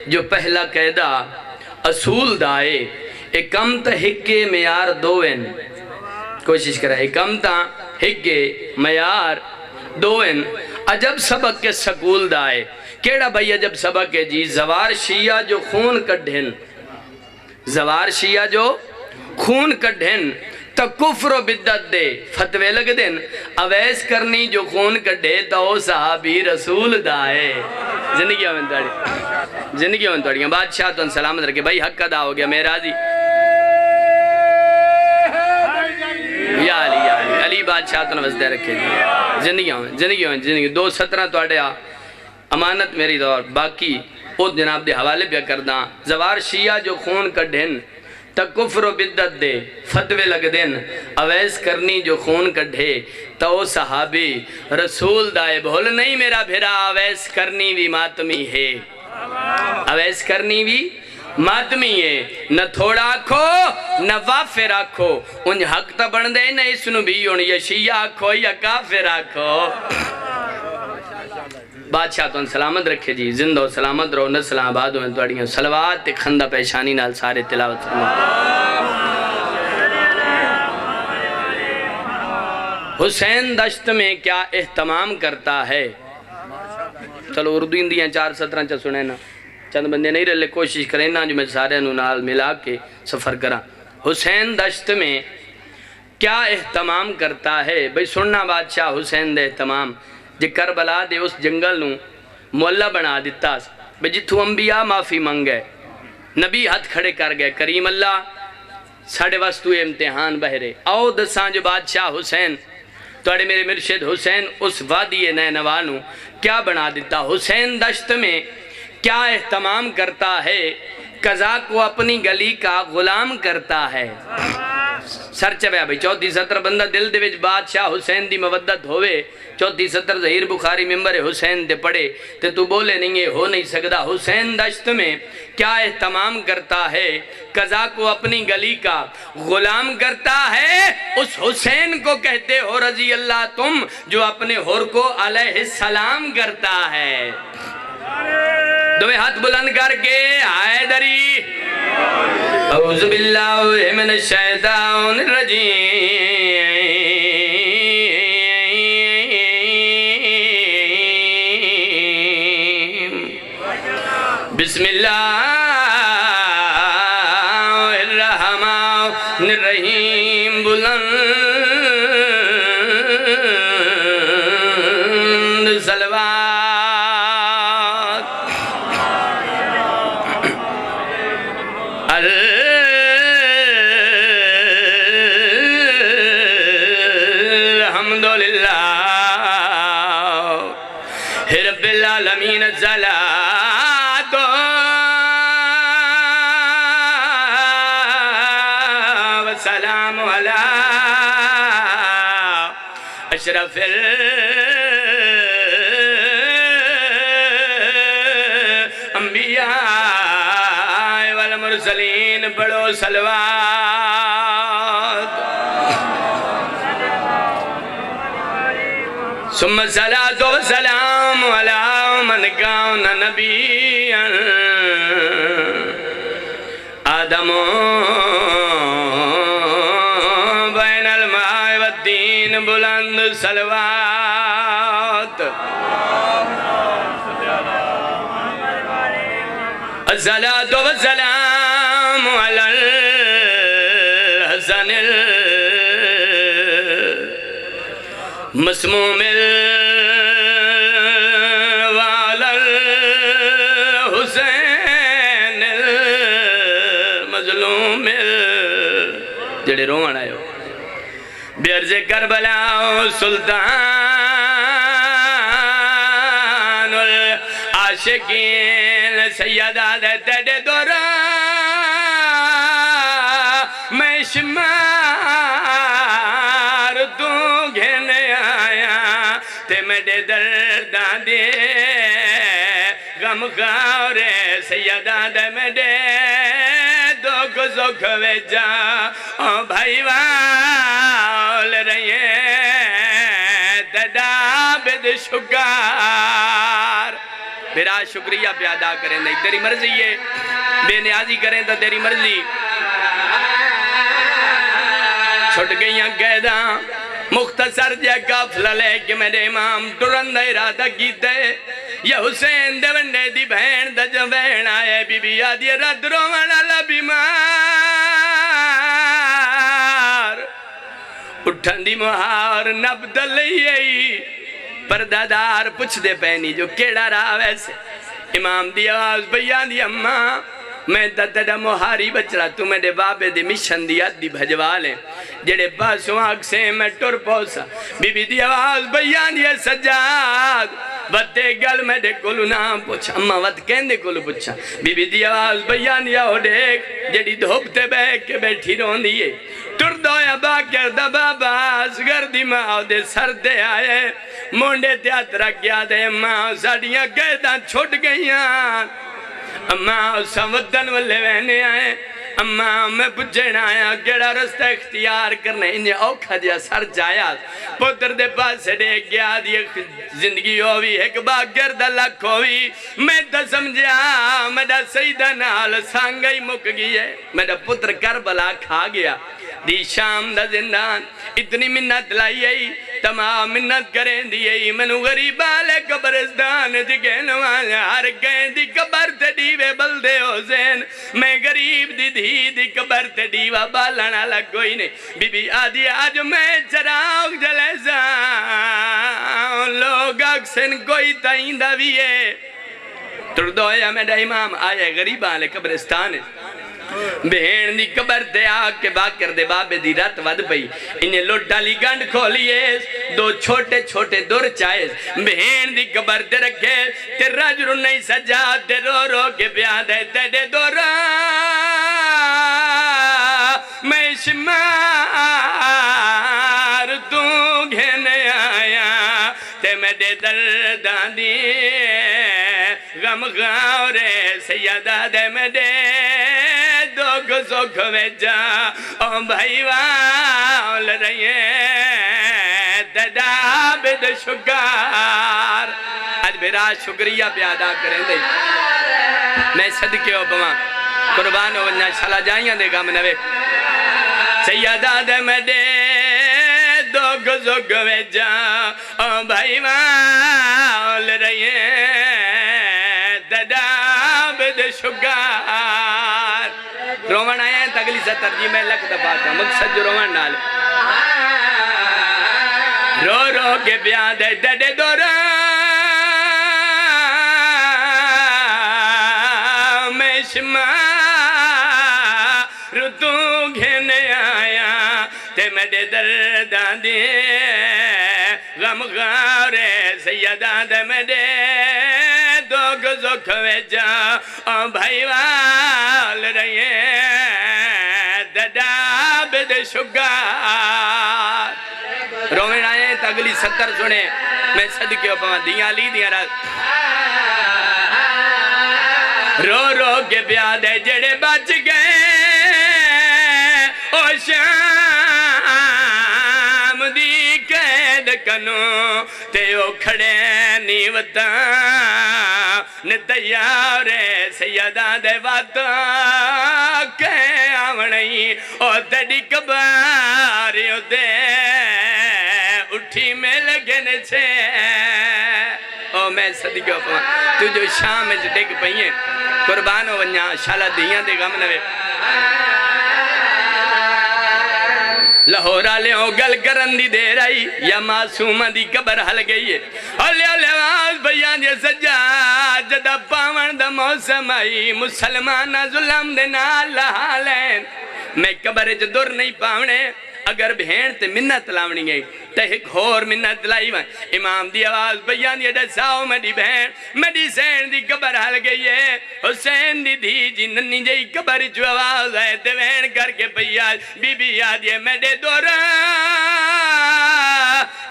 جو پہلا قیدہ اصول دائے اکم تا ہکے میار دوین کوشش کرا اکم تا ہکے میار دوین عجب سبق کے سکول دائے کیڑا بھئی عجب سبق ہے جی زوار شیعہ جو خون کڈھن زوار شیعہ جو خون کڈھن تا کفر و بدت دے فتوے لگ دن اویس کرنی جو خون کڈھے تا او صحابی رسول دائے زندگی ہمیں توڑی بادشاہ تو سلامت رکھے بھائی حق ادا ہو گیا میں راضی یا علی بادشاہ تو نوزدہ رکھے زندگی 2:17 تو آڑیا امانت میری دور باقی او جناب دے حوالے بیا کرداں زوار شیعہ جو خون کڈھن تا کفر و بدت دے فتوے لگ دن اویس کرنی جو خون کڈھے تا او صحابی رسول دائے بھول نہیں میرا بھیرا اویس کرنی بھی ماتمی ہے اویس کرنی بھی ماتمی ہے نہ تھوڑا آکھو نہ وافر آکھو ان حق تا بن دے نہ اسنو بھی ان یا شیعہ آکھو یا کافر آکھو بادشاہ تو سلامت رکھے جی زندہ و سلامت رہو نسل آباد ہوئے توڑیاں صلوات خندہ پیشانی نال سارے تلاوت فرما حسین دشت میں کیا اہتمام کرتا ہے چلو اردو اندیاں 4:17 چا سنے نا چند بندے نہیں رہے کوشش کریں نا جو میں سارے نال ملا کے سفر کرا حسین دشت میں کیا اہتمام کرتا ہے بھئی سننا بادشاہ حسین دے اہتمام جے کربلا دے اس جنگل نو مولا بنا دیتا بھئی جتھو انبیاء معافی منگے نبی ہاتھ کھڑے کر گئے کریم اللہ ساڑھے وستو امتحان بہرے آؤ دسان جو بادشاہ حسین توڑے میرے مرشد حسین اس وادی نینوانو کیا بنا دیتا حسین دشت میں کیا اہتمام کرتا ہے قضا کو اپنی گلی کا غلام کرتا ہے سر چبیا بھئی 34 بندہ دل دے وچ بادشاہ حسین دی مودت ہوئے 34 ظہیر بخاری ممبر حسین دے پڑے تے تو بولے نہیں ہو نہیں سکتا حسین دشت میں کیا اہتمام کرتا ہے قضا کو اپنی گلی کا غلام کرتا ہے اس حسین کو کہتے ہو رضی اللہ تم جو اپنے حر کو علیہ السلام کرتا ہے دوے ہاتھ بلند کر کے حیدری اعوذ باللہ من الشیطان الرجیم بسم اللہ الرحمن الرحیم بلند صلوات رب العالمین الصلاۃ والسلام علی اشرف الانبیاء والمرسلین پڑھو صلوات ثم الصلاۃ والسلام علی من کان نبیا آدم بین الماء والدین بلند صلوات الصلاۃ والسلام علی الحسن مسموم وعلى الحسين المظلوم جڑے روان آئے ہو بیرز کربلا سلطان العاشقین سیدہ تیرے دورا میں شمار تو گھنے آیا تے میرے درداں دے غم خورے سیدہ دے میرے دکھ سکھ ویجا بھائی وال رہی ہیں تدا بد شکار میرا شکریہ پہ ادا کریں دے تیری مرضی ہے بے نیازی کریں تو تیری مرضی چھٹ گئیاں قیداں مختصر جا قافلہ لے کے میرے امام ٹرن دا ارادہ کیتے یا حسین دے ونڈے دی بہن دا جو بہن آئے بی بی آدھی رد روانہ لا بیمار اٹھن دی مہار نبد لئی پردادار پچھ دے پہنی جو کیڑا رہا ویسے امام دی آواز بیان دی امماں میں تیرا مہاری بچڑا تو میرے بابے دی مشن دی آدھی بھجوا لیں جڑے پاسوں آگ سے میں ٹر پوسا بی بی دی آواز بیان دی سجاد وطے گل میرے کلو نام پوچھا اممہ وط کہندے کلو پوچھا بی بی دی آواز بیان دی آو دیکھ جڑی دھوپتے بے کے بیٹھی رون دیئے ٹر دویا باکر دا بابا اسگر دی ماں دے سر دے آئے مونڈے تیاترہ کیا دے ماں ساڑیاں قیداں چھوٹ گئیاں اماں سمدن والے وینے آئے اماں میں پچھنا آیا کیڑا رستہ اختیار کرنے انہیں اوکھا دیا سر جایا پتر دے پاس سے گیا دیا زندگی ہوئی ایک باگر دا لکھ ہوئی میں تا سمجھا میرا سیدہ نال سانگئی مک گئی ہے میرا پتر کربلا کھا گیا دی شام دا زندان اتنی منت لائی ہے تمام منت کریں دیئے منو غریب آلے قبرستان جگین والا ہر گئیں دی قبر تے دیوے بلدے حسین میں غریب دی دھی دی قبر تے دیوہ بالانا لگوئی نہیں بی بی آدھی آج میں چراغ جلے سا لوگ اکسن کوئی تائندہ بھی ہے تردویا میرا امام آئے غریب آلے قبرستان بہن دی قبر دے آگ کے باکر دے بابے دی رات ود پئی انہیں لوٹا لی گنڈ کھولیے دو چھوٹے چھوٹے دور چائز بہن دی قبر دے رکھے تے رجر نہیں سجا تے رو رو کے بیاد ہے تیڑے دورا میں شمار تو گھنے آیا تے میں دے دردان دی غم غاورے سیدہ دے میں دے دوگ سوکھ میں جا او بھائی وال رہی ہے دادا بد شکار آج میرا شکریہ پیادا کریں دے میں صدقے ہو پما قربان ہو ونیا شالا جائیاں دے گا منوے سیدہ دے میں دے دوگ سوکھ میں جا او بھائی وال رہی ہے دادا بد شکار رومن آیا ہے تگلی سے ترجیح میں لکھ دفعہ کا مقصد جو رومن ڈالے رو رو کے بیاد ہے ڈڈے دورا میں شمار تو گھنے آیا تے میرے دردان دے غم غارے سیدہ دے میرے دوگ زخ ویجا او بھائی وال رہی ہے دادا بد شکار رومن آئے تو اگلی 70 سنے میں صدقے ہو پاں دیاں لی دیاں رات رو رو کے بیاد ہے جڑے بچ گئے او شام دی قید کنو تے او کھڑے نیوتا نتیارے سیدہ دے واتا کہ آمنی او تیڑی کباریو دے اٹھی میں لگن چھے او میں صدقہ پاں تو جو شام میں ڈگ پئیے قربانو ونیا شالا دیاں دے غم نوے لاہورہ لے ہو گل کرن دی دے رہی یا معصومہ دی قبر حل گئی ہے علی علی آواز بیان دے سجاد جدہ پاون دا موسم آئی مسلمانہ ظلم دے نال حالین میں قبر جدور نہیں پاونے اگر بہن تے منت لاونی گئی تے ایک اور منت لائی وائیں امام دی آواز بیان یہ دساؤ میری بہن میری سین دی قبر حل گئی ہے حسین دی دھی جی ننی جی قبر جو آواز ہے تے بہن کر کے بیان بی بی یاد یہ میرے دورا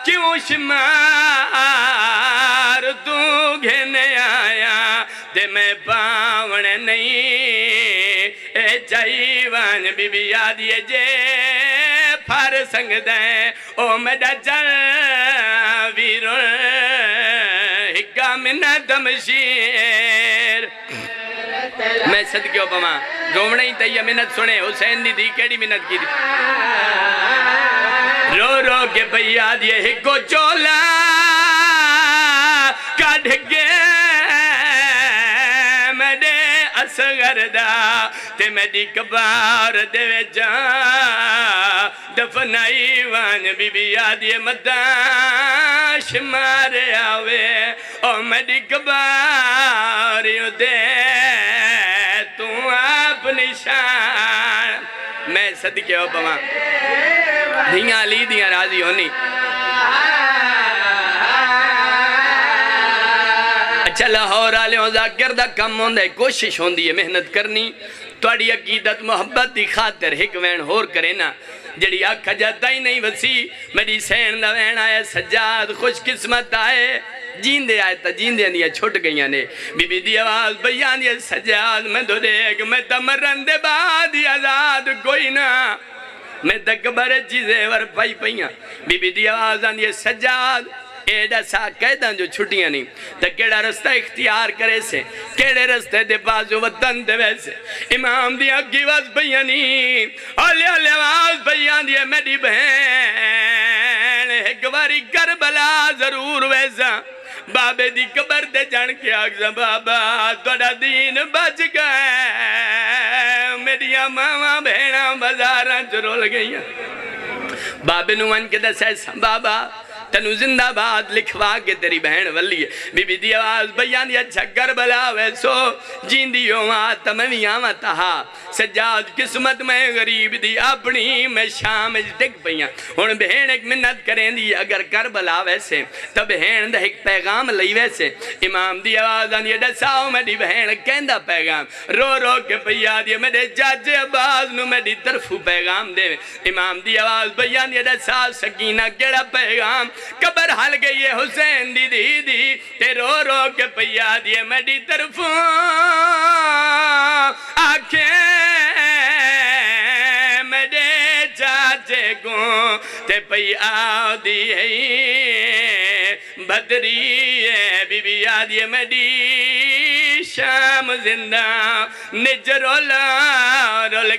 کیوں شمار تو گھنے آیا تے میں پاون نہیں اے چاہیوان بی بی یاد یہ جے پھر سنگ دیں او میڈا جل ویرون ہکا منت مشیر میں صدقے پما رومنا ہی تیہ منت سنے حسین دی دی کیڑی منت کی دی رو رو کے بھیا دیے ہکو چولا کڑھ گے میڈے اصغر دا تے میڈی کبار دے جا دفنائی وان بی بی آدھے مداش مارے آوے او میڈی کباریوں دے تو اپنی شان میں صدقے ہو پما دھیاں لی دیاں راضی ہونی اچھا لاہور آلے ہوں ذاکر دا کم ہوندہ ہے کوشش ہوندی ہے محنت کرنی توڑی عقیدت محبت دی خاطر ہک وین ہور کرے نا جڑی آکھا جاتا ہی نہیں وسی میری سین دا وین آئے سجاد خوش قسمت آئے جیندے آئے تا جیندے اندیا چھوٹ گئیاں نے بی بی دی آواز بیان دیا سجاد میں دو دیکھ میں تا مرن دے بعد آزاد کوئی نا میں تا کبر چیزے ور پائی پائیاں بی بی دی آواز آندیا سجاد ایڈا سا قیدان جو چھٹیاں نہیں تا کیڑا رستہ اختیار کرے سے کیڑے رستے دے بازو وطن دے ویسے امام دیا کی واز بیانی اولی اولی واز بیان دیا میری بہن ایک باری کربلا ضرور ویسا بابے دی قبر دے جان کے آگزا بابا توڑا دین بچ گئے میری ماما بہنہ بزاران چرول گئیاں بابے نوان کے دس ایسا بابا تنو زندہ بات لکھوا کے تیری بہن ولی ہے بی بی دی آواز بیان یا اچھا کربلا ویسو جیندیوں آتا میں بھی آمہ تہا سجاد قسمت میں غریب دی اپنی میں شام ٹک پئیاں ہون بہن ایک منت کریں دی اگر کربلا ویسے تب بہن دا ایک پیغام لئی ویسے امام دی آواز آن یہ ڈساؤ میں دی بہن کہندہ پیغام رو رو کے پیا دی میرے جاج عباس نو میں دی طرفو پیغام دے امام دی آواز بیان یہ ڈساؤ سکینہ کیڑا پیغام قبر حل گئی ہے حسین دی دی دی تے رو رو کے پیا دیے میڈی طرف آنکھیں میڈے چاچے کو تے پیا دیے بدری ہے بی بی آدھیے میڈی شام زندہ نج رول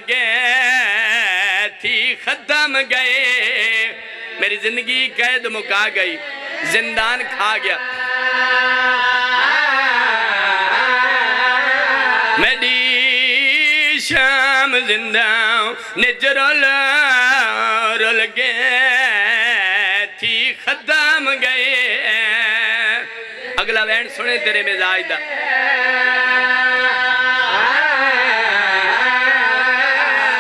گئے تھی ختم گئے میری زندگی قید مکا گئی زندان کھا گیا میری شام زندہ نجرول رول گئے تھی ختم گئے اگلا وین سنے تیرے مزاج دا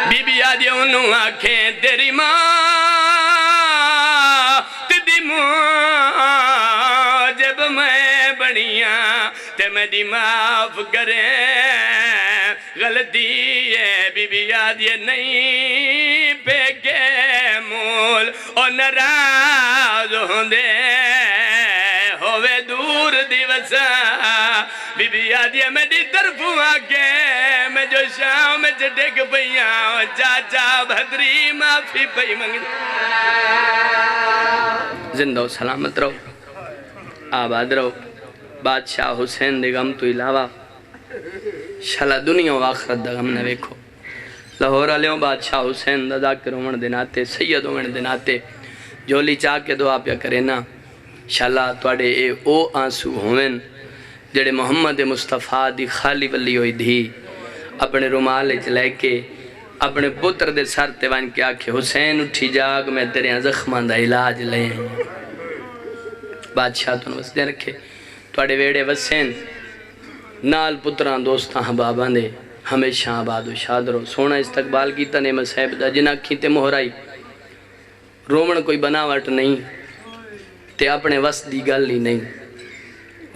بی بی آدھی انہوں آنکھیں تیری ماں جب میں بنیاں تے میری معاف کریں غلطی ہے بی بی یاد یہ نہیں پہ کے مول اور نراز ہوندے ہوئے دور دیوسا بی بی یاد یہ میری طرف آگے میں جو شام میں چٹک پئیاں چاچا بھدری معافی پئی منگ زندہ و سلامت رہو آباد رہو بادشاہ حسین دے غم تو علاوہ شالا دنیا و آخرت دا غم نہ ویکھو لاہور علیوں بادشاہ حسین دا ذاکر ہومن دناتے سید ہومن دناتے جولی چاہ کے دعا پیا کرے نا شالا توڑے اے او آنسو ہومن جڑے محمد مصطفیٰ دی خالی ولی ہوئی دھی اپنے رومال چلے کے اپنے پتر دے سر تیوان کے آکھے حسین اٹھی جاگ میں تیرے زخمان دا علاج لے بادشاہ تو وسدے رکھے توڑے ویڑے وسین نال پتران دوستان حبابان دے ہمیشہ آباد و شاد رو سونا استقبال کی تنے مسیب دا جنہ کھیتے مہرائی رومن کوئی بناوٹ نہیں تے اپنے وسط دی گل ہی نہیں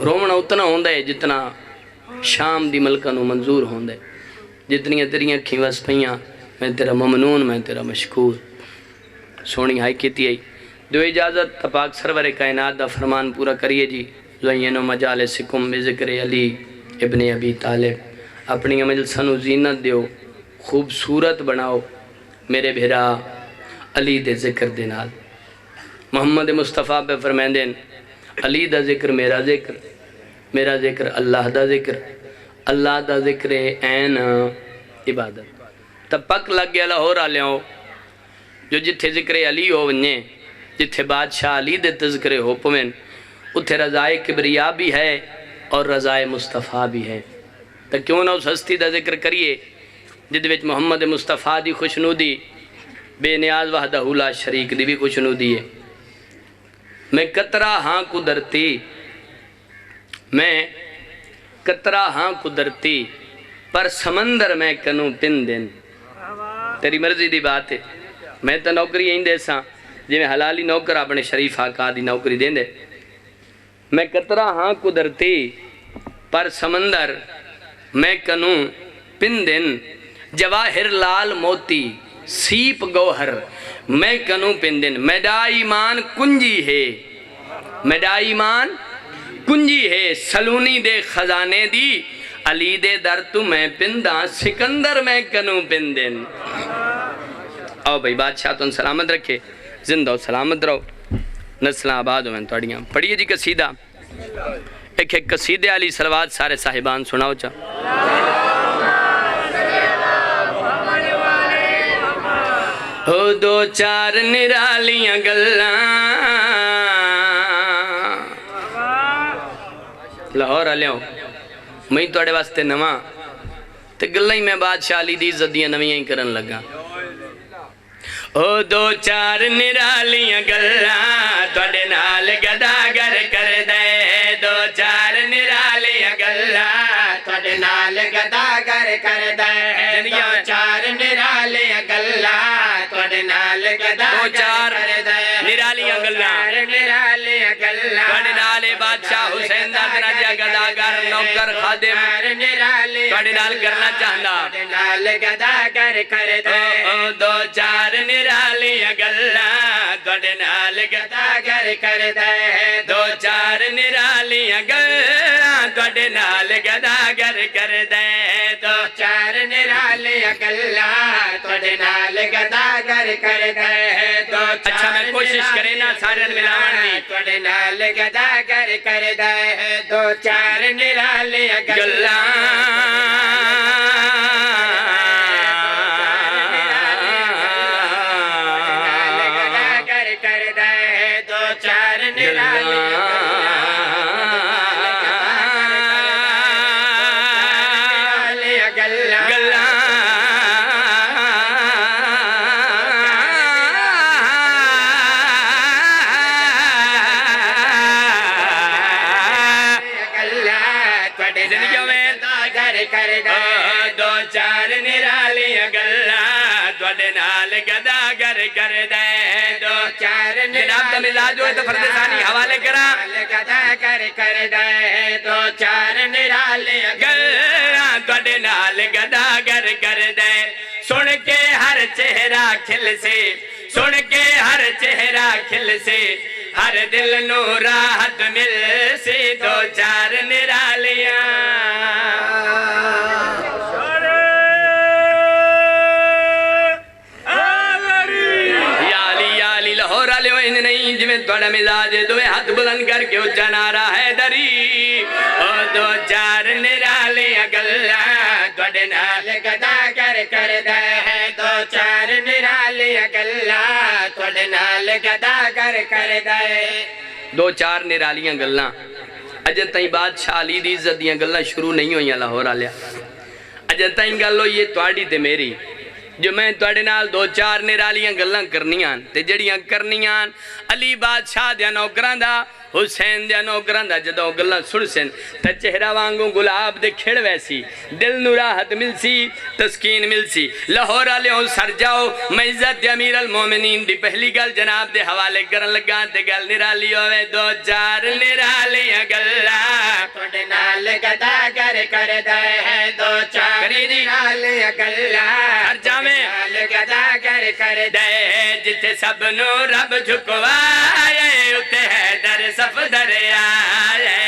رومن اتنا ہوندہ ہے جتنا شام دی ملکانو منظور ہوندہ ہے جتنی تیری اکھیں وس پہیاں میں تیرا ممنون میں تیرا مشکور سونی ہائی کیتی آئی دو اجازت تپاک سرور کائنات دا فرمان پورا کریے جی زوینو مجالسکم بذکر علی ابن ابی طالب اپنی عمل سنو زینت دیو خوبصورت بناؤ میرے بھیرا علی دے ذکر دے نال محمد مصطفیٰ پہ فرمائن دین علی دا ذکر میرا ذکر میرا ذکر اللہ دا ذکر، اللہ دا ذکر این عبادت۔ تب پک لگ گیا لاہور آ لیاؤ جو جتھے ذکر علی ہو ونجے، جتھے بادشاہ علی دے تذکرے ہو پوین، اتھے رضائے کبریا بھی ہے اور رضائے مصطفیٰ بھی ہے۔ تو کیوں نہ اس ہستی دا ذکر کریے جد وچ محمد مصطفیٰ دی خوشنودی بے نیاز وحدہ لا شریک دی بھی خوشنودی ہے۔ میں قطرہ ہاں قدرتی، میں قطرہ ہاں قدرتی، پر سمندر میں کنوں پن دن۔ تیری مرضی دی بات ہے، میں تو نوکری یہیں دے ساں جی میں حلالی نوکر اپنے شریف آقا دی نوکری دیں دے۔ میں قطرہ ہاں قدرتی پر سمندر میں کنوں پن دن، جواہر لال موتی سیپ گوہر میں کنوں پن دن۔ میڈا ایمان کنجی ہے، میڈا ایمان کنجی ہے، سلونی دے خزانے دی، علی دے در تو میں پنداں، سکندر میں کنوں پن دن۔ آؤ بھائی بادشاہ تو سلامت رکھے، زندہ و سلامت رہو، نسلہ آباد ہوئیں توڑیاں۔ پڑھئے جی قصیدہ، ایک قصیدے علی صلوات سارے صاحبان سناؤ چاہ۔ ہو دو چار نرالیاں گلاں، لاہور آلیاں میں توڑے واسطے نواں تے گلیں میں بادشاہ علی دی عزت دیاں نویاں ہی کرن لگا۔ او دو چار نرالیاں گلاں توڑے نال گداگر کر دے، دو چار نرالیاں گلاں توڑے نال گداگر کر دے، دو چار نرالیاں گلاں توڑے نال گداگر کر دے، نرالیاں گلاں توڑے نال بادشاہ حسین دا درجہ گداگر نوکر خادم توڑے نال کرنا چاہنا، نال گداگر کر دے، دو چار نرالیاں گلاں توڑے نال گداگر کر دے، دو چار نرالیاں گلاں توڑے نال گداگر کر دے، دو چار نرالیاں گلاں توڑے نال گداگر کر دے، دو اچھا میں کوشش کرے نا سارے ملاوان دی توڑے نال گداگر کر دے، دو چار نرالیاں گلاں دو چار نرالیاں گلاں توڑے نال گداگر کر دے، دو چار جناب دا مزاج ہوئے تو فرد ثانی حوالے کرا، گداگر کر دے، دو چار نرالیاں گلاں توڑے نال گداگر کر دے، سن کے ہر چہرہ کھل سے، سن کے ہر چہرہ کھل سے، ہر دل نو راحت مل سے، دو چار نرالیاں نہیں جمیں توڑا مزاج تمہیں ہاتھ بلند کر کے اچھا نعرہ ہے دری، او دو چار نرالیاں گلاں توڑے نال گداگر کر دے، دو چار نرالیاں گلاں توڑے نال گداگر کر دے، دو چار نرالیاں گلاں۔ اجے تائیں بادشاہ علی دی عزت دیاں گلاں شروع نہیں ہوئیاں لاہور آلیا، اجے تائیں گلو یہ توڑی تے میری جو میں توڑے نال دو چار نرالیاں گلاں کرنیاں تے جڑیاں کرنیاں علی بادشاہ دیا نوکران دا، حسین دیا نوکران دا، جدو گلاں سن سن تا چہرہ وانگوں گلاب دے کھڑ ویسی، دل نو راحت مل سی، تسکین مل سی۔ لاہور آلے ہوں سر جاؤ، میں عزت دے امیر المومنین دی پہلی گل جناب دے حوالے کرن لگا تے گل نرالی ہوئے، دو چار نرالیاں گلاں توڑے نال گداگر کر دے، دو چار نرالیاں گلاں ہر جامع نال گداگر کر دے، جتے سب نو رب جھکوائے اتے ہے در صف دریائے۔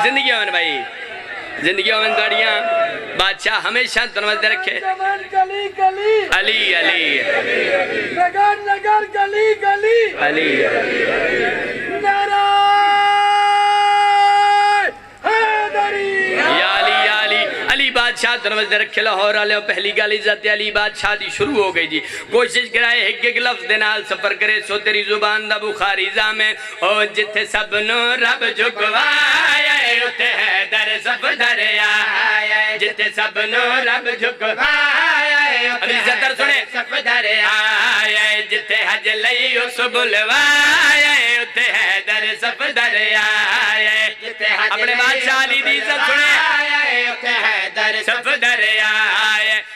زندگیوں میں بھائی، زندگیوں میں دوڑیاں بادشاہ ہمیشہ تنوز دے رکھے، علی علی نگر نگر گلی گلی علی نعرہ بادشاہ تنوز نے رکھے لاہور آلے پہلی گال عزت علی بادشاہ دی شروع ہو گئی جی کوشش کرائے ایک لفظ دینال سفر کرے سو تیری زبان دا بخاری زامن او جتھے سب نو رب جھکوائے اتے ہے در سب دریا جتھے سب نو رب جھکوائے ابھی زدر سنے سب دریا جتھے حج لئی اس بلوائے اتے ہے در سب دریا اپنے بادشاہ علی دی سب سنے اتے ہے در سب دریا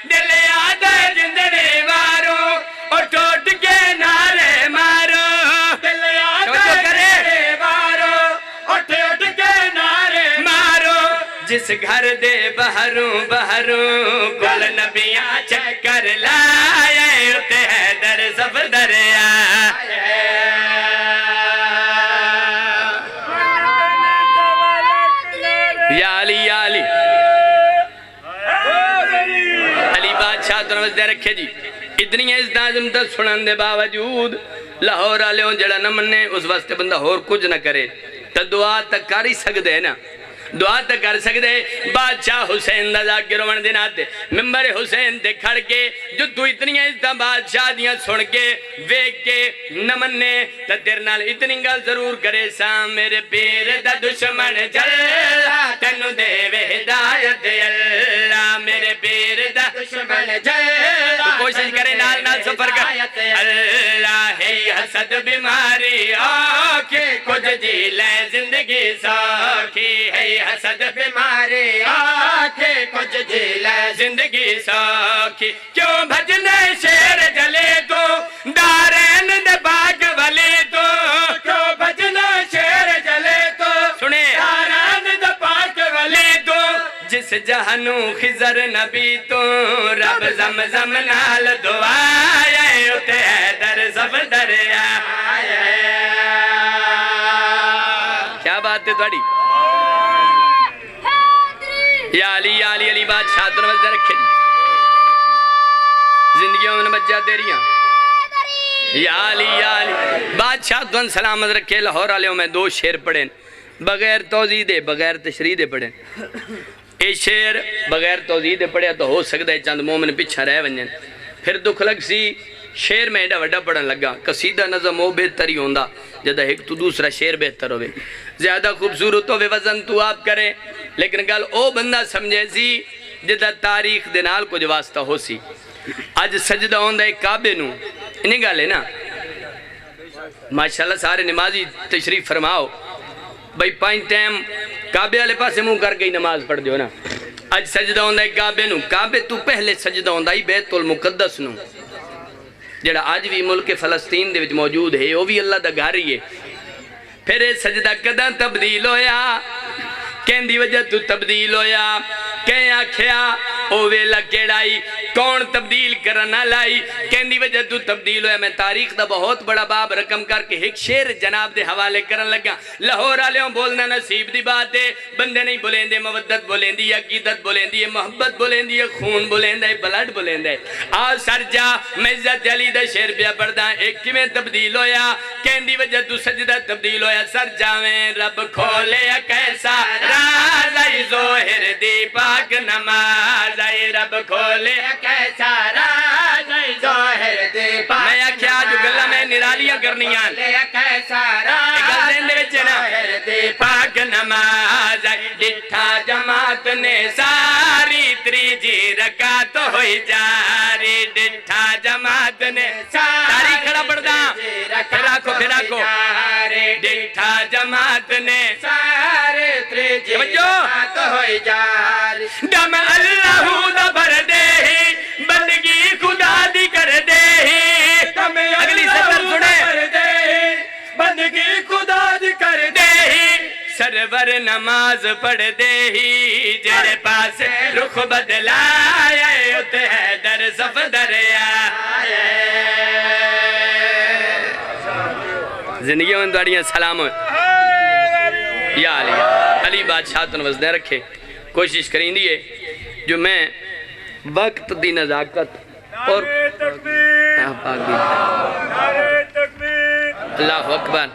دل یاد جندڑے وارو اور ٹوٹ کے نعرے مارو دل یاد جندڑے وارو اور ٹوٹ کے نعرے مارو جس گھر دے بہروں بہروں کل نبیاں چکر لائے اتے ہے در سب دریا یا علی یا علی علی بادشاہ تنوز دے رکھے جی اتنی عزت آزم تک سنن دے باوجود لاہور آلے ہوں جڑا نہ مننے اس واسطے بندہ اور کچھ نہ کرے تو دعا تک کر ہی سکتے ہیں نا دعا تک کر سکتے بادشاہ حسین دا ذاکر روان دن آتے ممبر حسین دے کھڑ کے جو تو اتنی عزتہ بادشاہ دیاں سن کے ویک کے نمنے تا تیرنال اتنی گل ضرور کرے سام میرے پیر دا دشمن جل تینو دے وے ہدایت اللہ میرے پیر دا دشمن جل تو کوشش کرے نال نال سفر کر اللہ ہے حسد بیماری آکے کچھ جی لے زندگی ساکھی ہے حسد بیماری آکے کچھ جیلے زندگی ساکھی کیوں بھجنے شیر جلے تو دارین دے باغ والے تو کیوں بھجنے شیر جلے تو سنے دارین دے باغ والے تو جس جہنو خضر نبی تو رب زمزم نال دعائے اتے ہے در سب دریا کیا بات ہے توڑی یا علی علی بادشاہ تنوز دے رکھے زندگیوں میں بچہ تیریاں یا علی بادشاہ تن سلامت رکھے لاہور آلیوں میں دو شیر پڑھیں بغیر توضیح دے بغیر تشریح دے پڑھیں اے شیر بغیر توضیح دے پڑھے تو ہو سکتا ہے چند مومن پیچھا رہ ونجن پھر دکھ لگ سی شیر میں ایڈا وڈا پڑھن لگا قصیدہ نظم وہ بہتر ہی ہوندہ جدہ ایک تو دوسرا شیر بہتر ہوئے زیادہ خوبصورت ہوئے وزن تو آپ کرے لیکن گل او بندہ سمجھے سی جدہ تاریخ دنال کو جو واسطہ ہو سی آج سجدہ ہوندہ ایک کعبے نو انہیں گالے نا ماشاءاللہ سارے نمازی تشریف فرماؤ بھائی پائن ٹائم کعبے والے پاسے منہ کر کے ہی نماز پڑھ دیو نا آج سجدہ ہوندہ ایک کعبے نو کعبے تو پہلے سجدہ ہوندہ ہی بیت المقدس نو جڑا آج بھی ملک فلسطین دے وچ موجود ہے وہ بھی اللہ دا گھر ہی ہے پھر سجدہ کدہ تبدیل ہویا کہیں دی وجہ تو تبدیل ہویا کہیں آکھیا او ویلا کیڑائی کون تبدیل کرنا لائی کہیں دی وجہ تو تبدیل ہویا میں تاریخ دا بہت بڑا باب رقم کر کے ایک شیر جناب دے حوالے کرن لگا لاہور آلیوں بولنا نصیب دی بات ہے بندے نہیں بولیں دے مودت بولیں دی عقیدت بولیں دی محبت بولیں دی خون بولیں دے بلڈ بولیں دے آج سر جا میں عزت علی دا شیر پیا پڑھدا ایک کی میں تبدیل ہویا کہیں دی وجہ تو سجدہ تبدیل ہویا سر جاویں رب کھولے کیسا راز آئی ظاہر دی پاک نماز آئی رب کھولے کیسا راز آئی ظاہر دی پاک میں کیا جو گلہ میں نرالیاں کرنیاں کیسا راز آئی ظاہر دی پاک نماز آئی ڈٹھا جماعت نے ساری تریجی رکعت ہوئی جاری ڈٹھا جماعت نے ساری کھڑا پڑھدا پھر آکو ڈٹھا جماعت نے سارے تریجی رکعت ہوئی جاری دم اللہ دا بھر دے ہی بندگی خدا دی کر دے ہی اگلی سفر سنے بندگی خدا دی کر دے ہی سرور نماز پڑھ دے ہی جڑے پاس رخ بدلائے اتے ہے در صف دریا زندگی میں دوڑیاں سلام ہوئے یا علی علی بادشاہ تنوز دے رکھے کوشش کریں دیئے جو میں وقت دی نزاکت اور اللہ اکبر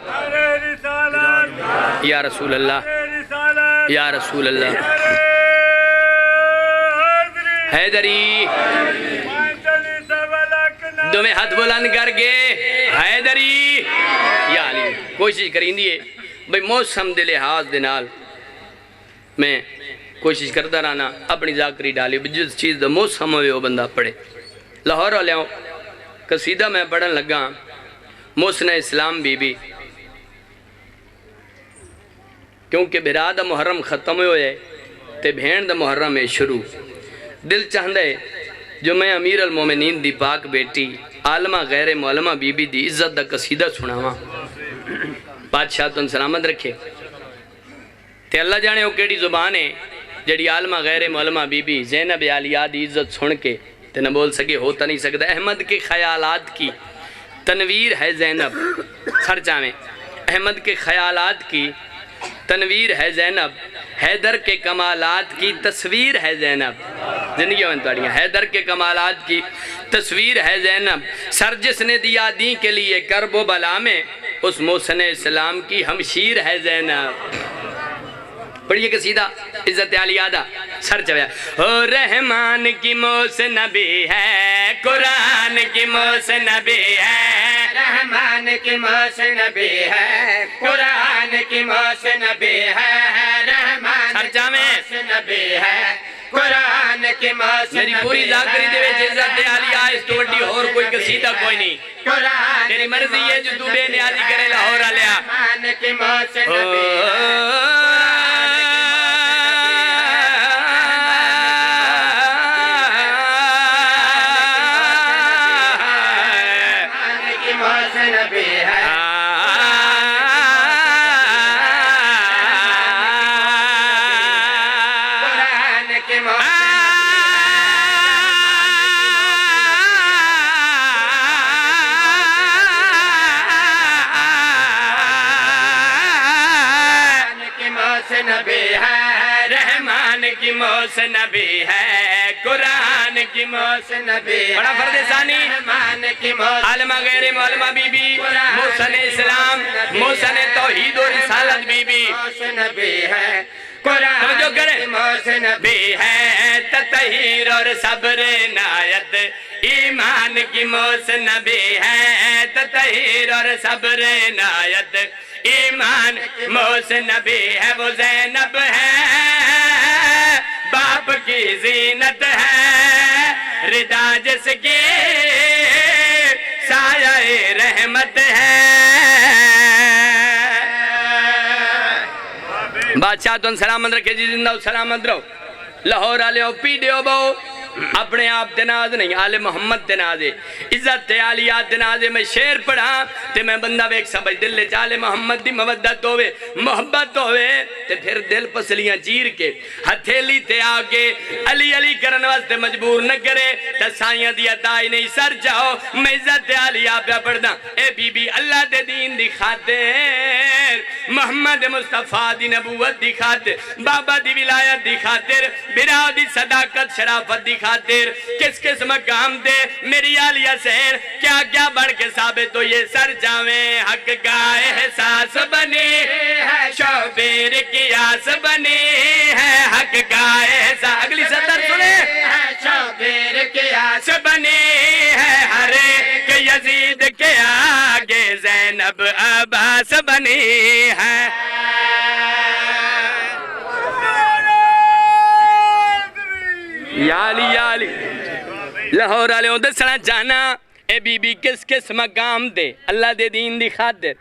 یا رسول اللہ یا رسول اللہ حیدری دو میں ہاتھ بلند کر کے حیدری یا علی کوشش کریں دیئے بھئی موسم دے لحاظ دے نال میں کوشش کرتا رہنا اپنی ذاکری ڈالی جس چیز دا موسم ہوئے وہ بندہ پڑھے لاہور والے ہوں قصیدہ میں پڑھن لگا محسن اسلام بی بی کیونکہ بھرا دا محرم ختم ہوئے تے بھین دا محرم ہے شروع دل چاہندے جو میں امیر المومنین دی پاک بیٹی عالمہ غیر معلمہ بی بی دی عزت دا قصیدہ سناواں بادشاہ تن سلامت رکھے تے اللہ جانے ہو کیڑی زبان ہے جڑی عالمہ غیر معلمہ بی بی زینب عالیہ دی عزت سن کے تے نہ بول سکے ہوتا نہیں سکتا احمد کے خیالات کی تنویر ہے زینب سرچہ میں احمد کے خیالات کی تنویر ہے زینب حیدر کے کمالات کی تصویر ہے زینب زندگی میں توڑیاں حیدر کے کمالات کی تصویر ہے زینب سر جس نے دیا دین کے لیے کرب و بلا میں اس محسن اسلام کی ہمشیر ہے زینب پڑھئے قصیدہ عزت علیہ دا سر چویا او رحمان کی محسن نبی ہے قرآن کی محسن نبی ہے رحمان کی محسن نبی ہے قرآن کی محسن نبی ہے رحمان کی محسن نبی ہے قرآن کی محسن میری پوری ذاکری دے ویچ عزت علیہ اس تو وڈی اور کوئی قصیدہ کوئی نہیں تیری مرضی ہے جو تو بے نیازی کرے لاہور علیہ رحمان کی محسن نبی ہے محسن نبی ہے قرآن کی محسن نبی بڑا فرد ثانی عالمہ غیر معلمہ بی بی محسن اسلام محسن توحید و رسالت بی بی محسن نبی ہے قرآن کی محسن نبی ہے تطہیر اور صبر نایت ایمان کی محسن نبی ہے تطہیر اور صبر نایت ایمان محسن نبی ہے وہ زینب ہے باپ کی زینت ہے ردا جس کی سایہ رحمت ہے بادشاہ تو سلامت رکھے جی زندہ سلامت رہو لاہور آلے ہو پی ڈیو بہو اپنے آپ تناز نہیں آل محمد تنازے عزت عالیہ تنازے میں شیر پڑھا تے میں بندہ بیک سمجھ دل لے چالے محمد دی مودت ہوئے محبت ہوئے تے پھر دل پسلیاں چیر کے ہتھیلی تے آکے علی علی کرن واسطے مجبور نہ کرے تسائیاں دیا دائی نہیں سر جاؤ میں عزت عالیہ پہ پڑھنا اے بی بی اللہ دے دین دی خاطر محمد مصطفیٰ دی نبوت دی خاطر بابا دی ولایت دی خاطر برا دی صداقت شرافت دی خاطر کس کس مقام دے میری عالیہ سیر کیا کیا بڑھ کے ثابت ہو یہ سر جاویں حق کا احساس بنی ہے شعبیر کی آس بنی ہے حق کا احساس اگلی سطر سنے شعبیر کی آس بنی ہے ہر ایک یزید کے آگے زینب عباس بنی ہے یا علی لاہور آلے ہوں دسنا جانا اے بی بی کس کس مقام دے اللہ دے دین دی خاطر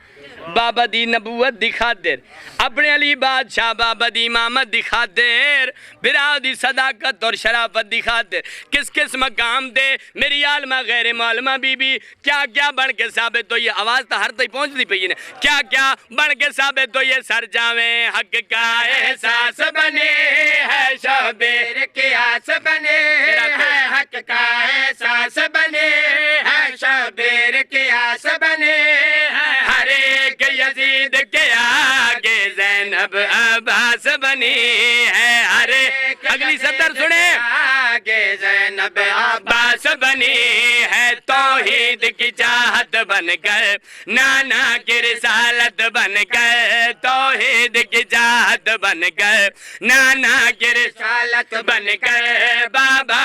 بابا دی نبوت دی خاطر اپنے علی بادشاہ بابا دی امامت دی خاطر برا دی صداقت اور شرافت دی خاطر کس کس مقام دے میری عالمہ غیر معلمہ بی بی کیا کیا بڑھ کے ثابت ہو یہ آواز تا ہر تک پہنچ دی پئی کیا کیا بڑھ کے ثابت ہو یہ سر جاویں حق کا احساس بنے ہے شعبیر کی آس بنے ہے حق کا احساس بنے ہے شعبیر کی آس بنے ہر ایک یزید کے آگے زینب عباس بنی ہے ہر ایک اگلی سطر سنے آگے زینب عباس بنی ہے توحید کی چاہت بن کر نانا کی رسالت بن کر توحید کی چاہت بن کر نانا کی رسالت بن کر بابا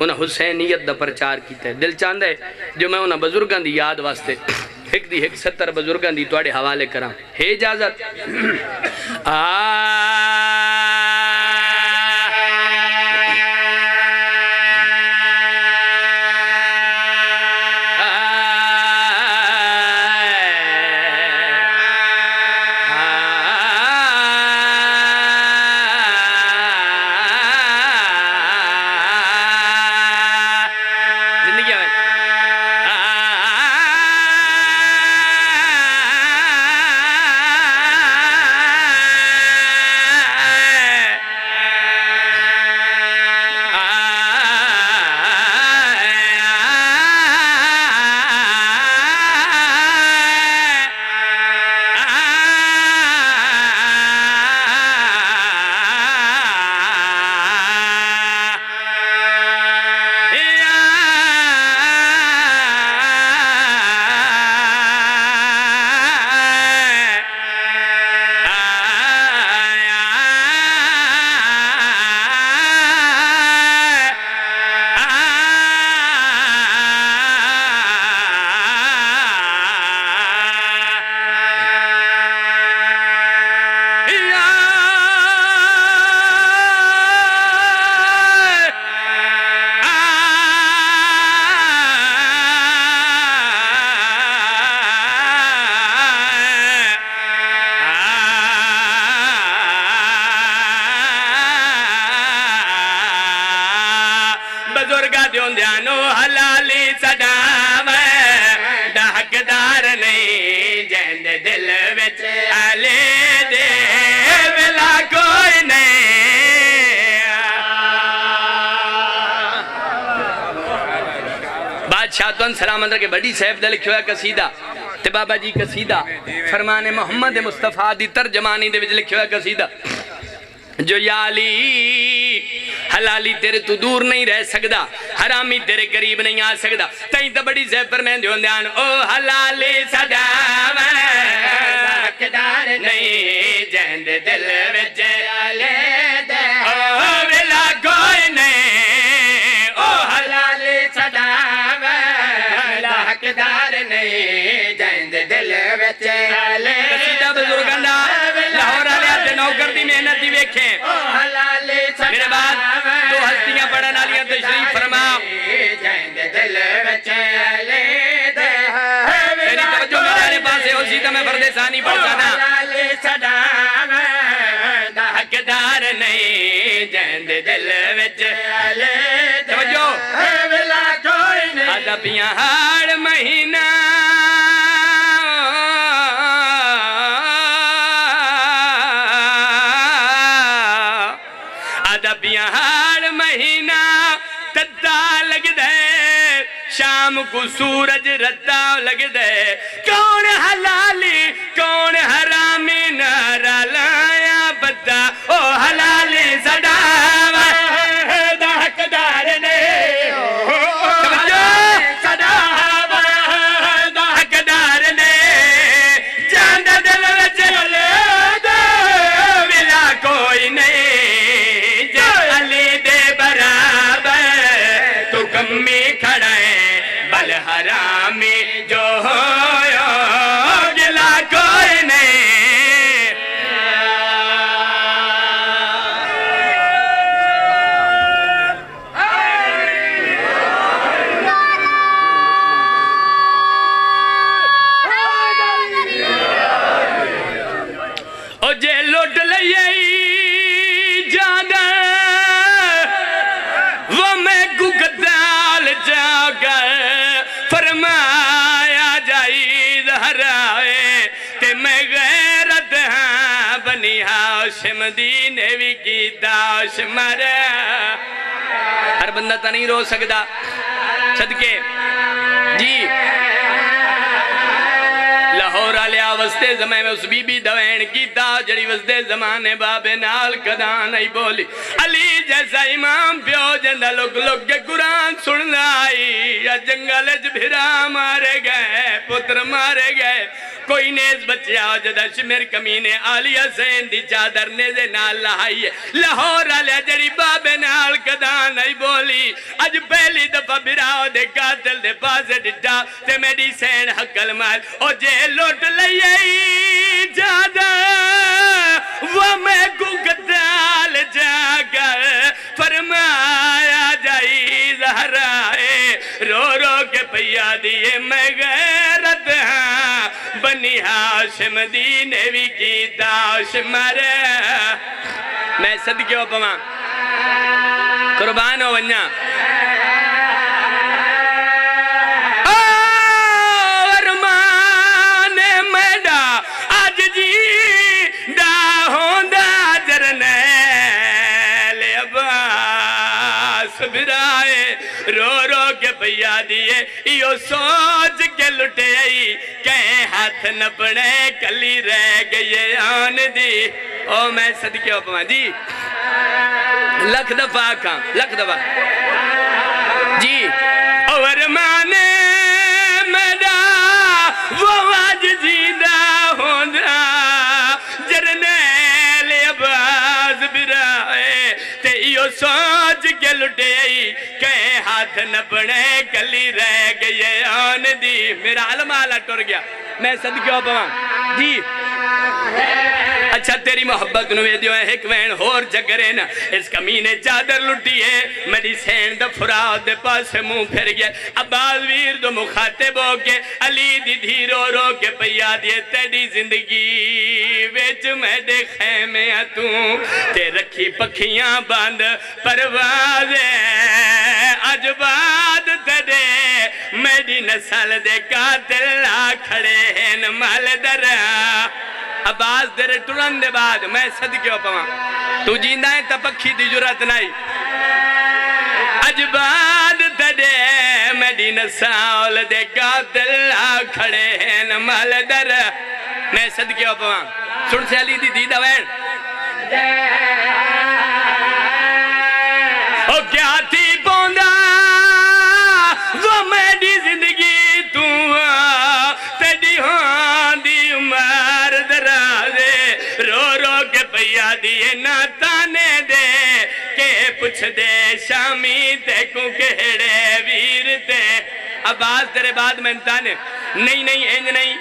انہاں حسینیت دا پرچار کیتا ہے. دل چاہتا ہے جو میں انہاں بزرگاں دی یاد واسطے ایک دی 170 بزرگاں دی تواڈے حوالے کراں. ہے اجازت؟ بزرگا دیون دیانو حلالی صداوے دا حقدار نہیں جہند دل وچ علی دے بلا کوئی نہیں. بادشاہ تون سلامت رکھے بڑی صاحب دا لکھو ہے قصیدہ تے بابا جی قصیدہ فرمان محمد مصطفیٰ دی ترجمانی دے وچ لکھو ہے قصیدہ جو یالی حلالی تیرے تو دور نہیں رہ سکدا حرامی تیرے قریب نہیں آ سکدا تائیں تا بڑی زیب پر میں دیون دیان او حلالی صداوے حقدار نہیں جہند دل وچ علی دے او بلا کوئی نہیں او حلالی صداوے حقدار نہیں جہند دل وچ علی قصیدہ بزرگاں دا لاہور والے تے نوکر دی محنت دی ویکھیں. میرے بعد دو ہستیاں پڑھن والیاں تشریف فرما. تیری توجہ میرے پاسے ہو سی تو میں فرد ثانی پڑھ جانا. حقدار نہیں جہند دل وچ توجہ ادبیاں ہاڑ مہینہ ہار مہینہ تدا لگ دے شام کو سورج رتا لگ دے کون حلالی کون حرامی نارا لایا بدا او حلالی صداوے دا حقدار نے صداوے دا حقدار نے چاند دل وچ لے دے ملا کوئی نہیں بل حرامی جو ہویا گلا کوئی نہیں. او جے لوٹ لئے جانا وہ میں گگدال جا کر فرمایا جائی زہرائے تے میں غیرت ہاں بنی ہاشم دینے بھی کی داش مرے. ہر بندہ تا نہیں رو سکدا صدقے جی لاہور آلیا وستے زمانے میں اس بی بی دوین کی تا جڑی وستے زمانے بابے نال کدان نہیں بولی علی جیسا امام پیو جندہ لوگ لوگ کے قرآن سن لائی یا جنگل بھرا مارے گئے پتر مارے گئے کوئی نیز بچیا ہو جدہ شمر کمینے آلی حسین دی چادر نیزے نال لہائی ہے لاہور آلیا جڑی بابے نال کدان نہیں بولی اج پہلی دفعہ براؤ دے قاتل دے پاسے ڈٹا تے میڈی سین حقل مال او جے لوٹ لئی چادر وہ میں کو قتال جا کر فرمایا جائی زہرائے رو رو کے پیا دیئے میں غیرت ہاں بنی ہاشم دینے بھی کی تاش مرے میں صدقے ہو پما قربان ہو ونیا ارمان میڈا آج جی دا ہوندہ جرنیل عباس برائے رو رو کے پیا دیئے ایو سوچ کے لٹے آئی کہیں ہاتھ نہ پڑے کلی رہ گئے آن دی او میں صدقے ہو پما جی لکھ دفعہ آکھاں لکھ دفعہ جی اور مانے میڈا وہ آج جیدہ ہوندہ جرنیل عباس برائے تے ایو سوچ کے لٹے آئی کہیں ہاتھ نہ پڑے کلی رہ گئے آن دی میرا علم آلہ ٹور گیا میں صدقے ہو پوا جی اچھا تیری محبت نوے دیو ہے ایک وین ہور جگرے نا اس کمینے چادر لٹی ہے میری سین دا فراد دے پاس منہ پھر گیا عباس ویر دو مخاطب ہو کے علی دی دھی رو رو کے پیا دیے تیری زندگی ویچ میں دے خیمے تو تے رکھی پکھیاں باندھ پروازے عجباد تڑے میری نسل دے قاتل آ کھڑے ہیں مال در عباس دے ٹرن دے بعد میں صدقے ہو پوا تو جیندہ ہے تا پکھی دی جرات نائی عجباد تڑے میری نسل دے قاتل آ کھڑے ہیں مال در میں صدقے ہو پوا سن سے علی دی دیدہ وین او کیا تھی پوندہ وہ میری زندگی تو تیری ہاں دی عمر درازے رو رو کے پیا دیئے نہ تانے دے کہ پوچھ دے شامی تے کو کہڑے ویر تے عباس تیرے بعد میں تانے نہیں انج نہیں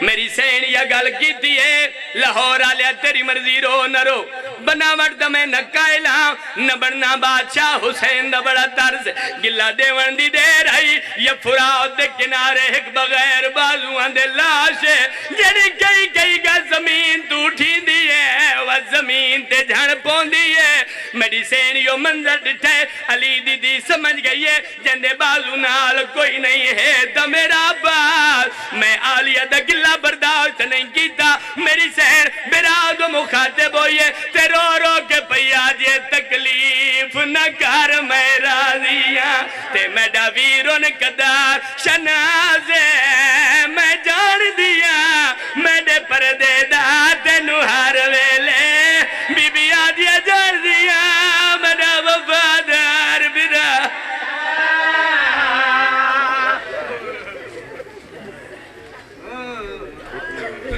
میری سین یا گل کی دیئے لاہور آلیا تیری مرضی رو نہ رو بناوٹ دا میں نہ کائلا نہ بڑھنا بادشاہ حسین دا بڑا طرز گلہ دیوان دی دیر آئی یا فراد دے کنارے ایک بغیر بازوان دے لاشے جنی کئی گا زمین تو اٹھی دیئے وہ زمین تے جھڑ پون دیئے میری سین یو منظر ڈٹھے علی دی سمجھ گئیے جندے بازو نال کوئی نہیں ہے دا میرا باز میں آلیہ دا گلہ برداشت نہیں کیتا میری سین براد و مخاطب ہوئے تے رو رو کے پیا جے تکلیف نہ کر میں راضیاں تے میڈا ویرون قدار شنازے